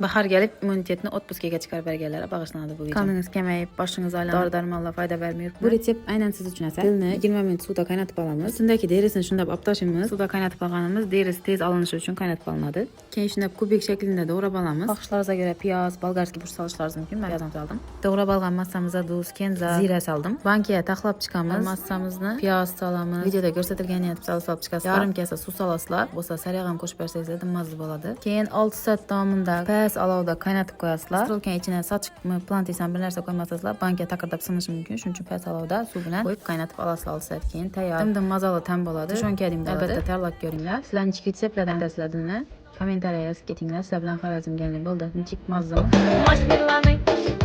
Bahar gelip immunitetini otpuskaga chiqarib berganlarga bag'ishlanadi bu video. Qonunuz kamayib, boshing'iz aylanib, dori-darmonlar foyda bermayapti. Bu retsept aynan siz uchun emas. Dilni 20 minut suvda qaynatib olamiz. Ustundagi derisini shundab olib tashlaymiz. Suvda qaynatib olganimiz derisi tez alinishi uchun qaynatib olinadi. Keyin shundab kubik shaklida doğrab olamiz. Xohishlaringizga ko'ra piyoz, bolgarskiy burch solishlaringiz mumkin. Men piyozni soldim. Doğrab olgan massamizga tuz, kenza, zira soldim. Bankaga taxlab chiqamiz. Massamizni piyoz solamiz. Videoda ko'rsatilgani etib solib chiqasiz. Yarim kasa suv solasizlar. Bo'lsa sariyog' ham qo'shib bersangiz mazza bo'ladi. Keyin 6 soat davomida past olovda qaynatib qo'yasizlar. Strokan ichine sochiqmi, plantisan bir narsa qo'ymasangizlar, banka taqirlab sinishi mumkin. Shuning uchun past olovda suv bilan qo'yib qaynatib olasizlar 6 soat keyin tayyor. Dim mazali tam bo'ladi. Tushunkadim bo'ladi. Albatta tayyorlab ko'ringlar. Sizlarning ichki retseptlardan dastlabini kommentariya yozib ketinglar. Sizlar bilan Xorazmga bo'ldi. Nechik mazzami?